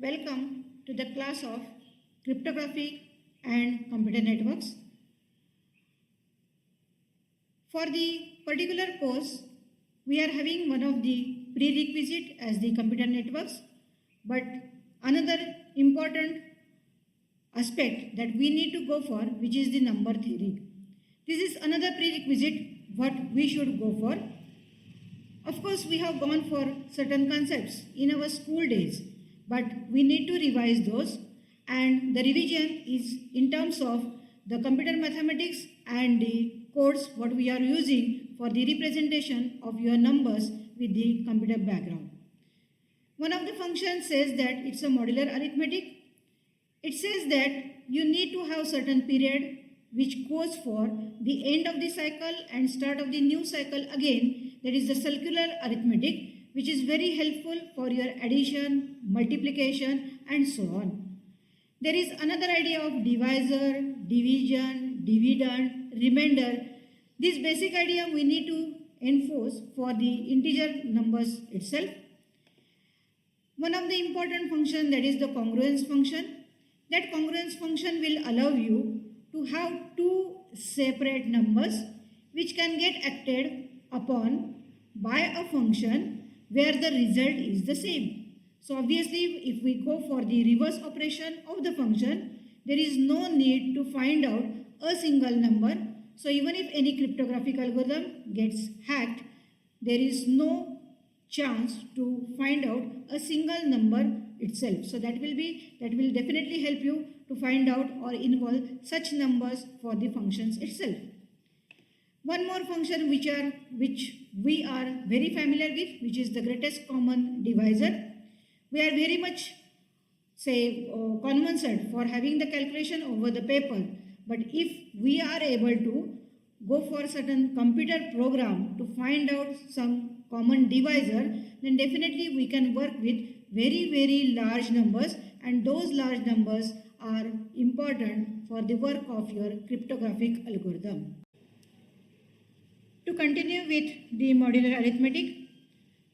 Welcome to the class of cryptography and computer networks. For the particular course, we are having one of the prerequisite as the computer networks, but another important aspect that we need to go for, which is the number theory. This is another prerequisite what we should go for. Of course, we have gone for certain concepts in our school days, but we need to revise those, and the revision is in terms of the computer mathematics and the codes what we are using for the representation of your numbers with the computer background. One of the functions says that it's a modular arithmetic. It says that you need to have certain period which goes for the end of the cycle and start of the new cycle again. That is the circular arithmetic, which is very helpful for your addition, multiplication and so on. There is another idea of divisor, division, dividend, remainder. This basic idea we need to enforce for the integer numbers itself. One of the important function, that is the congruence function. That congruence function will allow you to have two separate numbers which can get acted upon by a function where the result is the same. So obviously, if we go for the reverse operation of the function, there is no need to find out a single number. So even if any cryptographic algorithm gets hacked, there is no chance to find out a single number itself. So that will definitely help you to find out or involve such numbers for the functions itself. One more function which we are very familiar with, which is the greatest common divisor. We are very much conversant for having the calculation over the paper. But if we are able to go for certain computer program to find out some common divisor, then definitely we can work with very large numbers, and those large numbers are important for the work of your cryptographic algorithm. To continue with the modular arithmetic,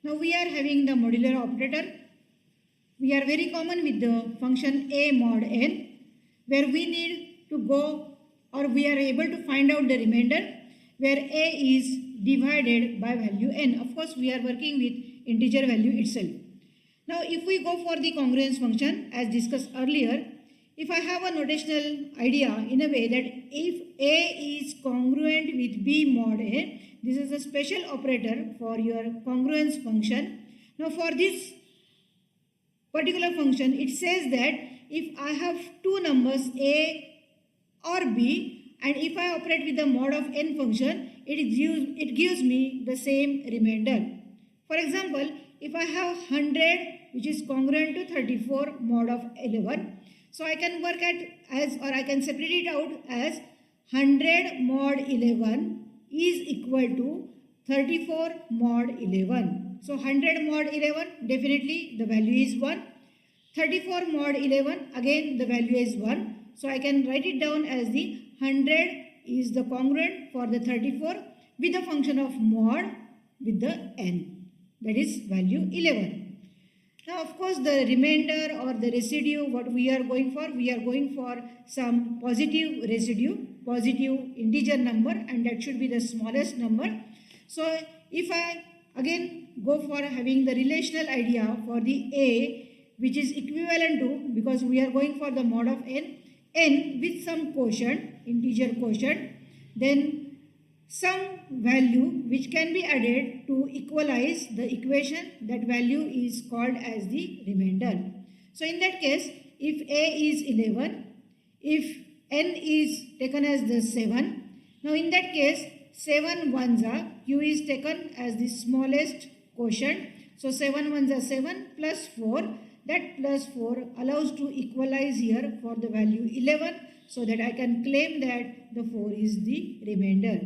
now we are having the modular operator. We are very common with the function a mod n, where we need to go, or we are able to find out the remainder where a is divided by value n. Of course, we are working with integer value itself. Now, if we go for the congruence function, as discussed earlier, if I have a notational idea in a way that if a is congruent with b mod a, this is a special operator for your congruence function. Now, for this particular function, it says that if I have two numbers a or b, and if I operate with the mod of n function, it gives me the same remainder. For example, if I have 100 which is congruent to 34 mod of 11, so I can work I can separate it out as 100 mod 11 is equal to 34 mod 11. So 100 mod 11, definitely the value is 1. 34 mod 11, again the value is 1. So I can write it down as the 100 is the congruent for the 34 with the function of mod with the n, that is value 11. Now, of course, the remainder or the residue, what we are going for some positive residue, positive integer number, and that should be the smallest number. So if I again go for having the relational idea for the a, which is equivalent to, because we are going for the mod of n with some quotient, integer quotient, then some value which can be added to equalize the equation, that value is called as the remainder. So in that case, if a is 11, if n is taken as the 7, now in that case 7 ones are, q is taken as the smallest quotient. So 7 ones are 7 plus 4, that plus 4 allows to equalize here for the value 11, so that I can claim that the 4 is the remainder.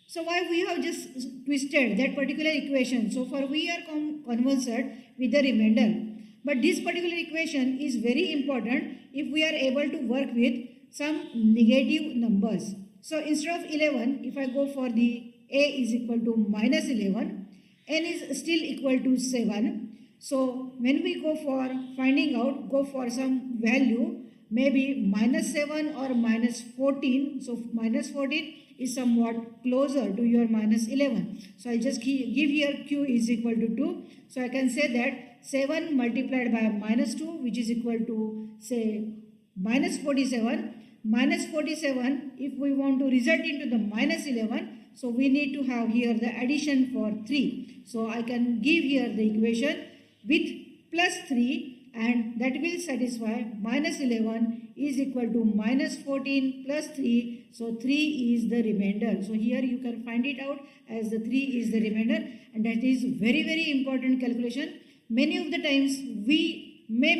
So why we have just twisted that particular equation? So far we are conversant with the remainder. But this particular equation is very important if we are able to work with some negative numbers. So instead of 11, if I go for the a is equal to minus 11, n is still equal to 7. So when we go for finding out, go for some value, maybe minus 7 or minus 14. So minus 14 is somewhat closer to your minus 11. So I'll just give here q is equal to 2. So I can say that 7 multiplied by minus 2, which is equal to say minus 47. Minus 47, if we want to result into the minus 11, so we need to have here the addition for 3. So I can give here the equation with plus 3, and that will satisfy minus 11 is equal to minus 14 plus 3. So 3 is the remainder. So here you can find it out as the 3 is the remainder, and that is very, very important calculation. Many of the times we may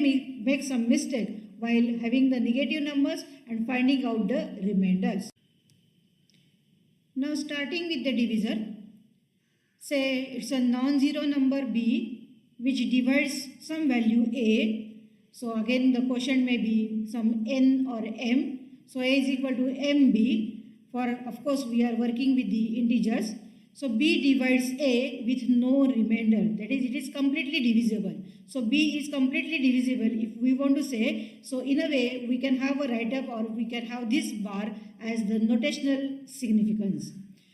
make some mistake while having the negative numbers and finding out the remainders. Now starting with the divisor, say it's a non-zero number b which divides some value a. So again the quotient may be some n or m. So a is equal to mb. For of course we are working with the integers. So b divides a with no remainder. That is, it is completely divisible. So b is completely divisible if we want to say. So in a way we can have a write-up, or we can have this bar as the notational significance.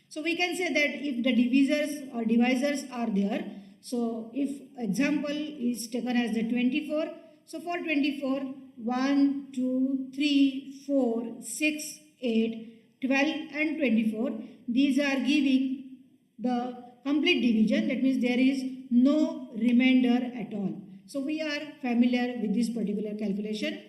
So we can say that if the divisors or divisors are there, so if example is taken as the 24, so for 24, 1, 2, 3, 4, 6, 8, 12 and 24, these are giving the complete division. That means there is no remainder at all. So we are familiar with this particular calculation.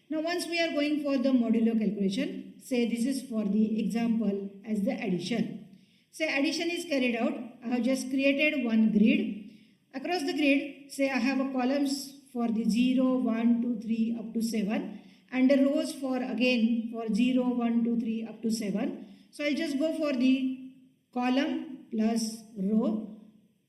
Now once we are going for the modulo calculation, say this is for the example as the addition. Say addition is carried out. I have just created one grid. Across the grid, say I have a columns for the 0, 1, 2, 3 up to 7, and the rows for again for 0, 1, 2, 3 up to 7. So I'll just go for the column plus row,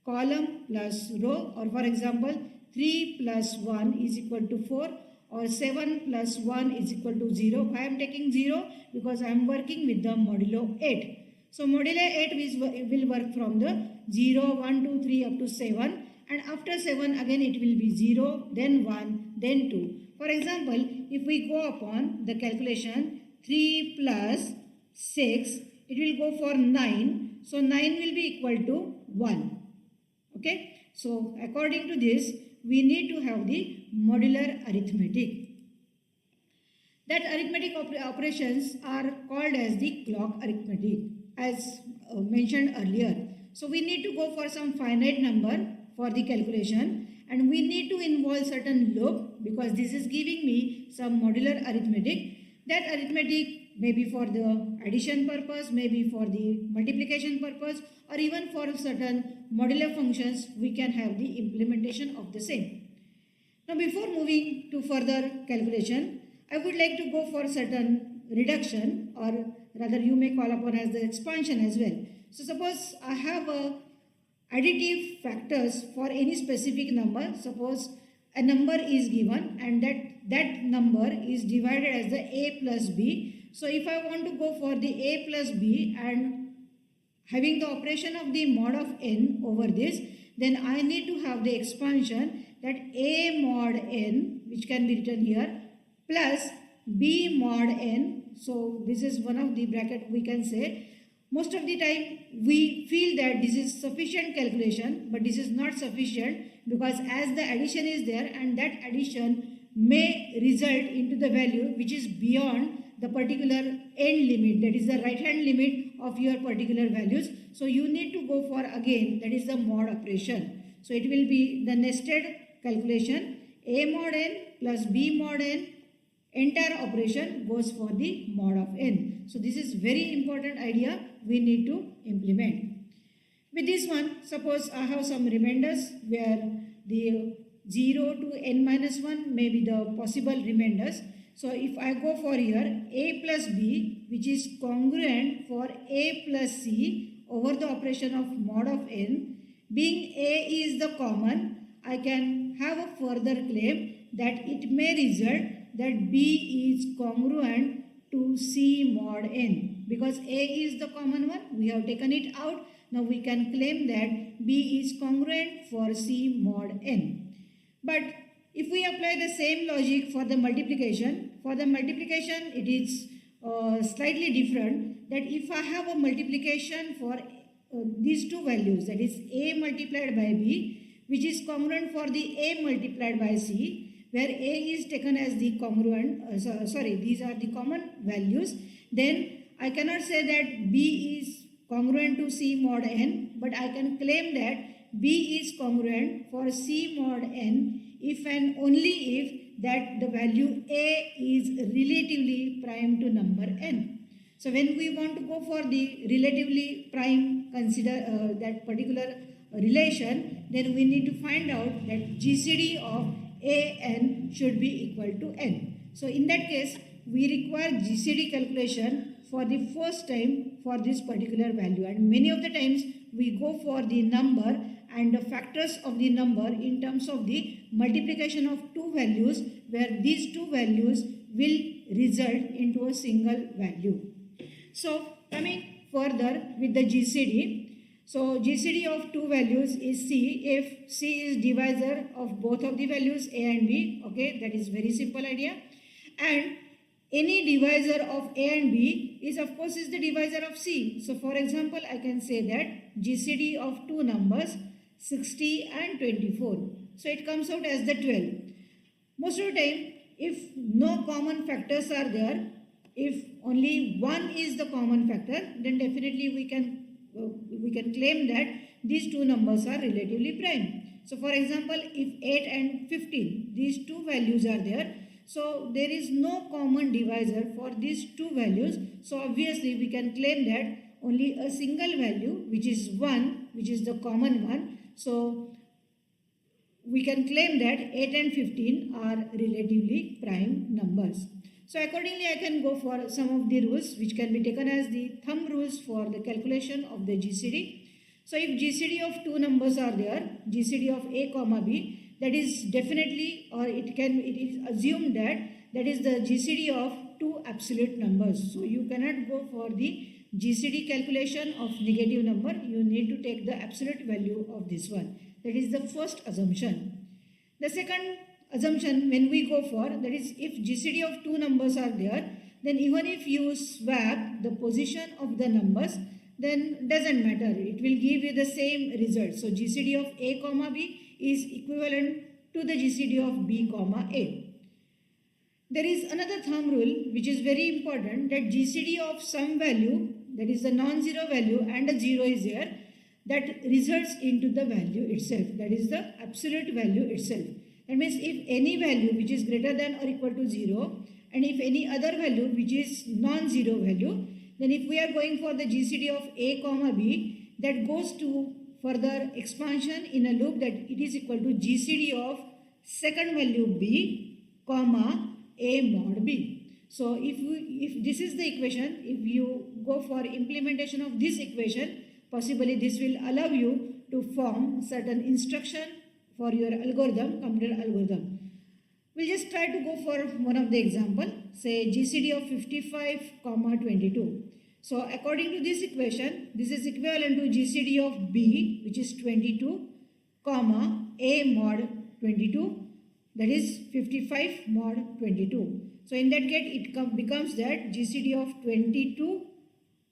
column plus row, or for example 3 plus 1 is equal to 4, or 7 plus 1 is equal to 0. Why I am taking 0? Because I am working with the modulo 8. So modulo 8 will work from the 0, 1, 2, 3 up to 7, and after 7 again it will be 0, then 1, then 2. For example, if we go upon the calculation 3 plus 6, it will go for 9. So 9 will be equal to 1. Okay. So according to this, we need to have the modular arithmetic. That arithmetic operations are called as the clock arithmetic, as mentioned earlier. So we need to go for some finite number for the calculation, and we need to involve certain loop, because this is giving me some modular arithmetic. That arithmetic may be for the addition purpose, maybe for the multiplication purpose, or even for certain modular functions we can have the implementation of the same. Now before moving to further calculation, I would like to go for certain reduction, or rather you may call upon as the expansion as well. So suppose I have a additive factors for any specific number. Suppose a number is given and that number is divided as the a plus b. So if I want to go for the a plus b and having the operation of the mod of n over this, then I need to have the expansion that a mod n, which can be written here, plus b mod n. So this is one of the bracket we can say. Most of the time we feel that this is sufficient calculation, but this is not sufficient, because as the addition is there and that addition may result into the value which is beyond the particular end limit, that is the right hand limit of your particular values. So you need to go for again, that is the mod operation. So it will be the nested calculation, a mod n plus b mod n, entire operation goes for the mod of n. So this is very important idea we need to implement. With this one, suppose I have some remainders where the 0 to n minus 1 may be the possible remainders. So if I go for here a plus b, which is congruent for a plus c over the operation of mod of n, being a is the common, I can have a further claim that it may result that b is congruent to c mod n, because a is the common one, we have taken it out. Now we can claim that b is congruent for c mod n. But if we apply the same logic for the multiplication it is slightly different, that if I have a multiplication for these two values, that is a multiplied by b, which is congruent for the a multiplied by c, where a is taken as the congruent, these are the common values, then I cannot say that b is congruent to c mod n, but I can claim that b is congruent for c mod n if and only if that the value a is relatively prime to number n. So when we want to go for the relatively prime, consider that particular relation, then we need to find out that GCD of a n should be equal to n. So in that case, we require GCD calculation for the first time for this particular value, and many of the times we go for the number and the factors of the number in terms of the multiplication of two values, where these two values will result into a single value. So coming further with the GCD, so GCD of two values is C if C is divisor of both of the values A and B. Okay, that is very simple idea. And any divisor of A and B is of course is the divisor of C. So for example, I can say that GCD of two numbers 60 and 24. So it comes out as the 12. Most of the time, if no common factors are there, if only one is the common factor, then definitely we can claim that these two numbers are relatively prime. So for example, if 8 and 15, these two values are there, so there is no common divisor for these two values. So obviously we can claim that only a single value, which is 1, which is the common one. So we can claim that 8 and 15 are relatively prime numbers. So accordingly, I can go for some of the rules which can be taken as the thumb rules for the calculation of the GCD. So if GCD of two numbers are there, GCD of a comma b, that is definitely, or it is assumed that is the GCD of two absolute numbers. So you cannot go for the GCD calculation of negative number. You need to take the absolute value of this one. That is the first assumption. The second assumption when we go for, that is if GCD of two numbers are there, then even if you swap the position of the numbers, then doesn't matter, it will give you the same result. So GCD of a comma b is equivalent to the GCD of b comma a. There is another thumb rule which is very important, that GCD of some value, that is the non-zero value and a 0 is there, that results into the value itself, that is the absolute value itself. That means if any value which is greater than or equal to 0, and if any other value which is non-zero value, then if we are going for the GCD of a comma b, that goes to further expansion in a loop, that it is equal to GCD of second value b comma a mod b. So if this is the equation, if you go for implementation of this equation, possibly this will allow you to form certain instruction for your algorithm, computer algorithm. We'll just try to go for one of the example, say GCD of 55 comma 22. So according to this equation, this is equivalent to GCD of b, which is 22 comma a mod 22, that is 55 mod 22. So in that case, it becomes that GCD of 22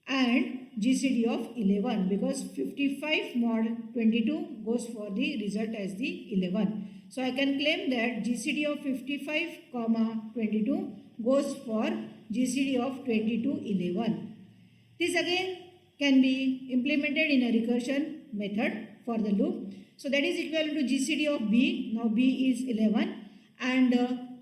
and GCD of 11, because 55 mod 22 goes for the result as the 11. So I can claim that GCD of 55 comma 22 goes for GCD of 22 11. This again can be implemented in a recursion method for the loop. So that is equivalent to GCD of b, now b is 11, and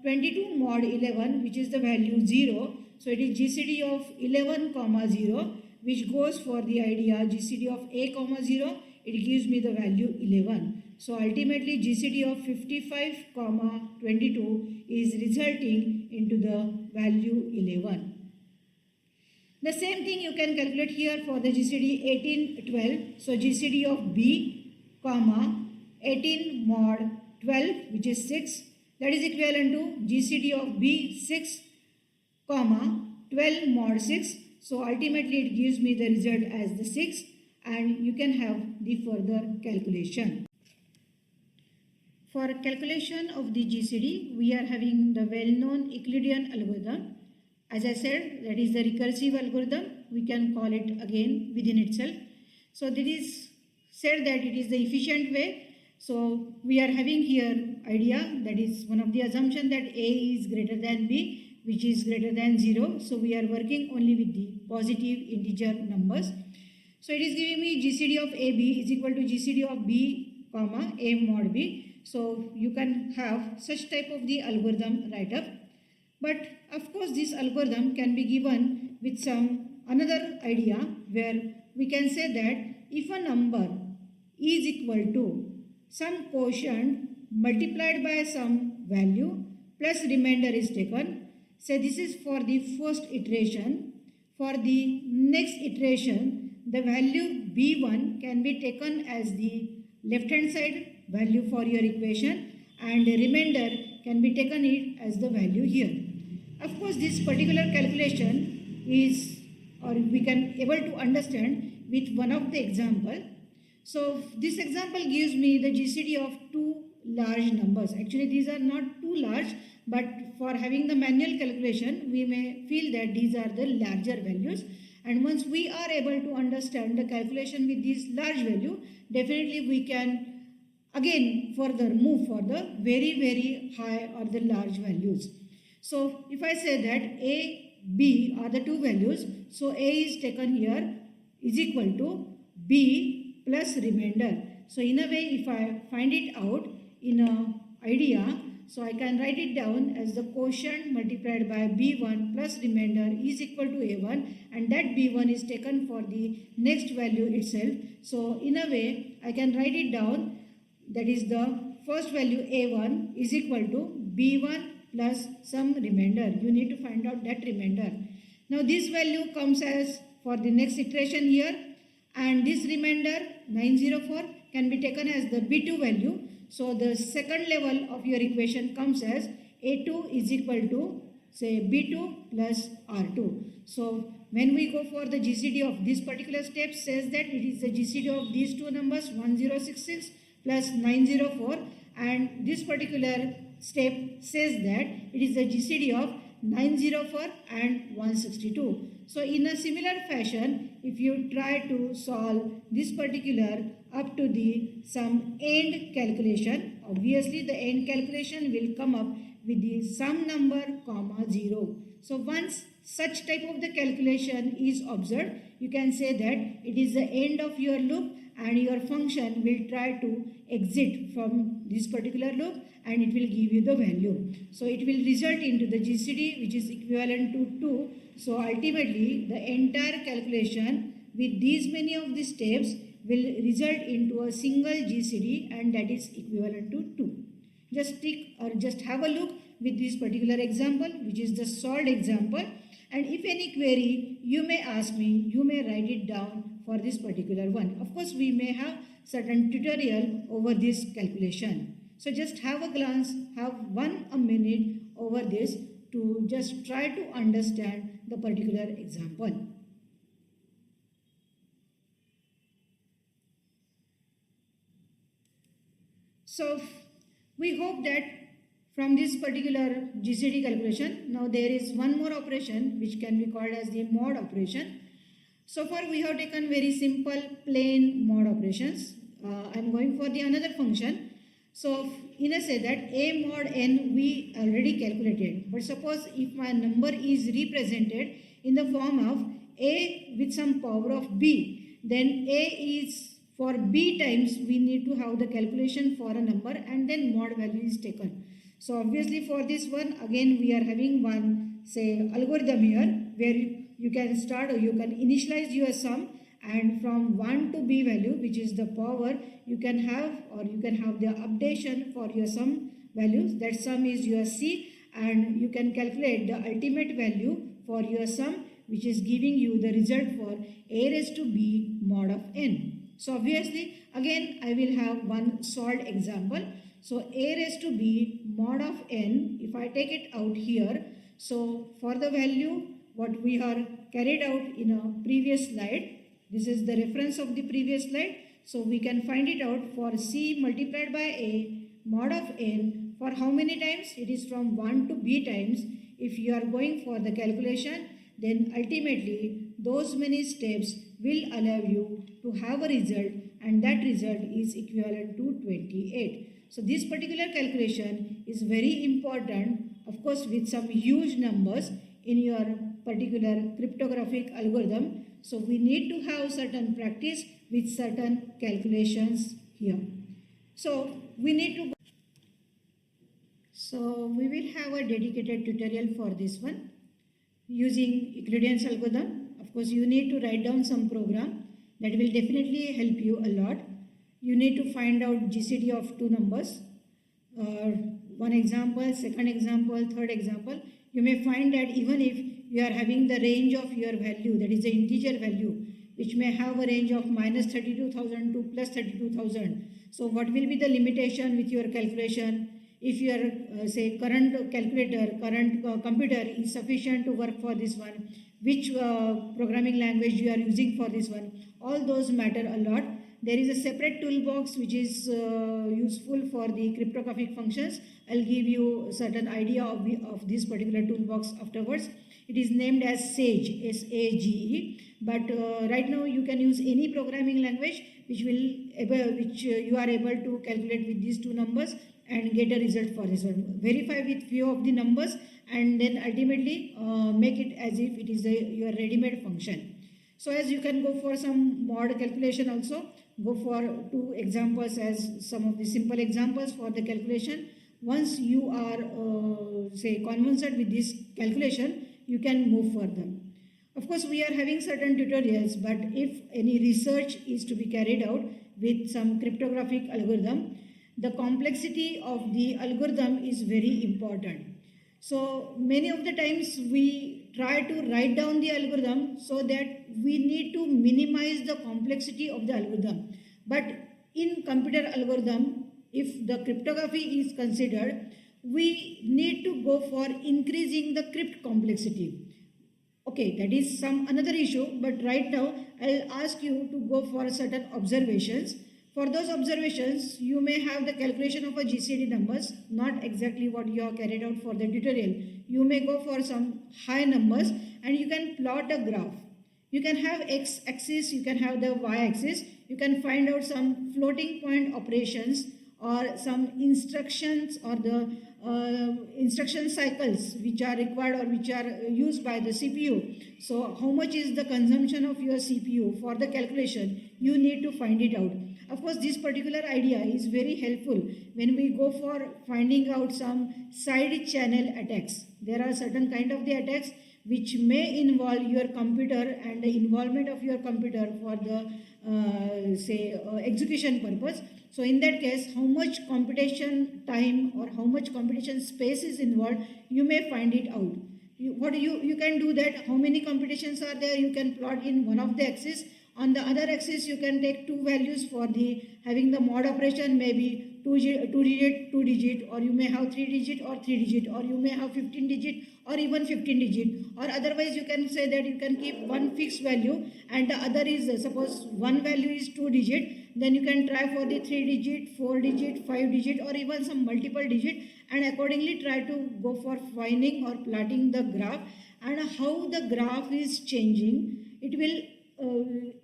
22 mod 11, which is the value 0. So it is GCD of 11 comma 0, which goes for the idea GCD of a comma 0, it gives me the value 11. So ultimately GCD of 55 comma 22 is resulting into the value 11. The same thing you can calculate here for the GCD 18 12. So GCD of b comma 18 mod 12, which is 6, that is equivalent to GCD of b 6 comma 12 mod 6. So ultimately it gives me the result as the 6, and you can have the further calculation. For calculation of the GCD, we are having the well-known Euclidean algorithm. As I said, that is the recursive algorithm. We can call it again within itself. So that is said that it is the efficient way. So we are having here idea, that is one of the assumption that A is greater than B, which is greater than 0. So we are working only with the positive integer numbers. So it is giving me GCD of AB is equal to GCD of B comma A mod B. So you can have such type of the algorithm write up. But of course this algorithm can be given with some another idea where we can say that if a number is equal to some quotient multiplied by some value plus remainder is taken. Say this is for the first iteration. For the next iteration, the value B1 can be taken as the left hand side value for your equation and the remainder can be taken it as the value here. Of course, this particular calculation is, or we can able to understand with one of the example. So this example gives me the GCD of two large numbers. Actually, these are not too large, but for having the manual calculation, we may feel that these are the larger values. And once we are able to understand the calculation with these large value, definitely we can again further move for the very high or the large values. So if I say that A, B are the two values, so A is taken here is equal to B plus remainder. So in a way, if I find it out in a idea, so I can write it down as the quotient multiplied by B1 plus remainder is equal to A1, and that B1 is taken for the next value itself. So in a way, I can write it down, that is the first value A1 is equal to B1 plus some remainder. You need to find out that remainder. Now this value comes as for the next iteration here, and this remainder 904 can be taken as the B2 value. So the second level of your equation comes as A2 is equal to say B2 plus R2. So when we go for the GCD of this particular step, says that it is the GCD of these two numbers 1066 plus 904, and this particular step says that it is the GCD of 904 and 162. So in a similar fashion, if you try to solve this particular up to the some end calculation, obviously the end calculation will come up with the sum number comma 0. So once such type of the calculation is observed, you can say that it is the end of your loop and your function will try to exit from this particular loop and it will give you the value. So it will result into the GCD which is equivalent to 2. So ultimately the entire calculation with these many of the steps will result into a single GCD, and that is equivalent to 2. Just take or just have a look with this particular example, which is the solved example, and if any query you may ask me, you may write it down for this particular one. Of course, we may have certain tutorial over this calculation. So just have a glance, have a minute over this to just try to understand the particular example. So we hope that from this particular GCD calculation, now there is one more operation which can be called as the mod operation. So far we have taken very simple plain mod operations. I am going for the another function. So in a say that A mod n we already calculated, but suppose if my number is represented in the form of A with some power of B, then A is for B times we need to have the calculation for a number and then mod value is taken. So obviously for this one again we are having one say algorithm here where you can start or you can initialize your sum, and from 1 to B value, which is the power, you can have the updation for your sum values. That sum is your C, and you can calculate the ultimate value for your sum, which is giving you the result for A raised to B mod of n. So obviously again I will have one solved example. So A raised to B mod of n, if I take it out here, so for the value what we are carried out in a previous slide, this is the reference of the previous slide. So we can find it out for C multiplied by A mod of n for how many times? It is from 1 to b times. If you are going for the calculation, then ultimately those many steps will allow you to have a result, and that result is equivalent to 28. So this particular calculation is very important, of course, with some huge numbers in your particular cryptographic algorithm. So we need to have certain practice with certain calculations here. So we will have a dedicated tutorial for this one using Euclidean algorithm. Of course, you need to write down some program that will definitely help you a lot. You need to find out GCD of two numbers. One example, second example, third example. You may find that even if you are having the range of your value, that is the integer value, which may have a range of minus 32,000 to plus 32,000. So what will be the limitation with your calculation? If your say current computer is sufficient to work for this one, which programming language you are using for this one, all those matter a lot. There is a separate toolbox which is useful for the cryptographic functions. I'll give you a certain idea of this particular toolbox afterwards. It is named as SAGE, S-A-G-E. But right now you can use any programming language which you are able to calculate with these two numbers and get a result for this one. Verify with few of the numbers and then ultimately make it as if it is your ready-made function. So as you can go for some mod calculation also, go for two examples as some of the simple examples for the calculation. Once you are say conversant with this calculation, you can move further. Of course, we are having certain tutorials, but if any research is to be carried out with some cryptographic algorithm, the complexity of the algorithm is very important. So many of the times we try to write down the algorithm so that we need to minimize the complexity of the algorithm. But in computer algorithm, if the cryptography is considered, we need to go for increasing the crypt complexity. Okay, that is some another issue, but right now I'll ask you to go for certain observations. For those observations, you may have the calculation of a GCD numbers, not exactly what you have carried out for the tutorial. You may go for some high numbers and you can plot a graph. You can have x-axis, you can have the y-axis. You can find out some floating point operations or some instructions or the instruction cycles which are required or which are used by the CPU. So how much is the consumption of your CPU for the calculation? You need to find it out. Of course, this particular idea is very helpful when we go for finding out some side channel attacks. There are certain kind of the attacks which may involve your computer and the involvement of your computer for the execution purpose. So in that case, how much computation time or how much computation space is involved, you may find it out. You can do that. How many computations are there? You can plot in one of the axis. On the other axis, you can take two values for the having the mod operation, maybe 2 digit, or you may have 3 digit or 3 digit, or you may have 15 digit or even 15 digit, or otherwise you can say that you can keep one fixed value and the other is suppose one value is 2 digit, then you can try for the 3 digit, 4 digit, 5 digit, or even some multiple digit, and accordingly try to go for finding or plotting the graph, and how the graph is changing. It will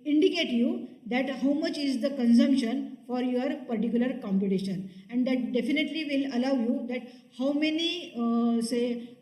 indicate you that how much is the consumption for your particular computation, and that definitely will allow you that how many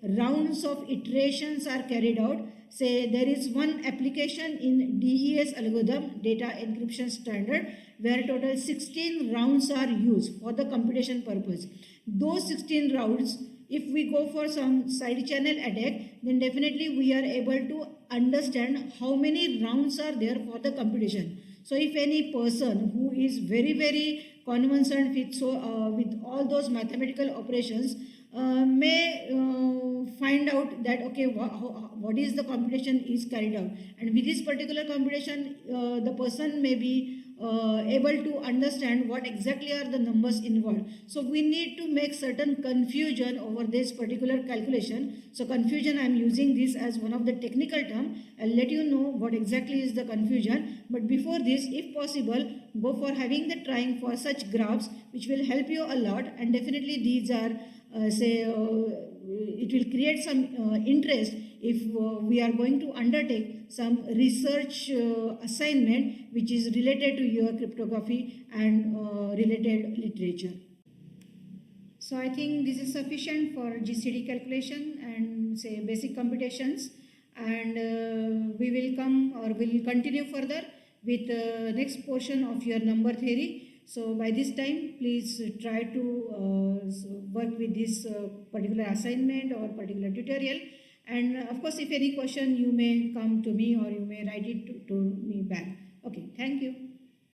rounds of iterations are carried out. Say there is one application in DES algorithm, data encryption standard, where total 16 rounds are used for the computation purpose. Those 16 rounds, if we go for some side channel attack, then definitely we are able to understand how many rounds are there for the computation. So if any person who is very conversant with all those mathematical operations may find out that okay, what is the computation is carried out, and with this particular computation the person may be able to understand what exactly are the numbers involved. So we need to make certain confusion over this particular calculation. So confusion, I am using this as one of the technical term. I'll let you know what exactly is the confusion. But before this, if possible, go for having the trying for such graphs, which will help you a lot. And definitely these are it will create some interest if we are going to undertake some research assignment which is related to your cryptography and related literature. So I think this is sufficient for GCD calculation and say basic computations, and we will come or will continue further with next portion of your number theory. So by this time, please try to work with this particular assignment or particular tutorial. And of course, if any question, you may come to me or you may write it to me back. Okay, thank you.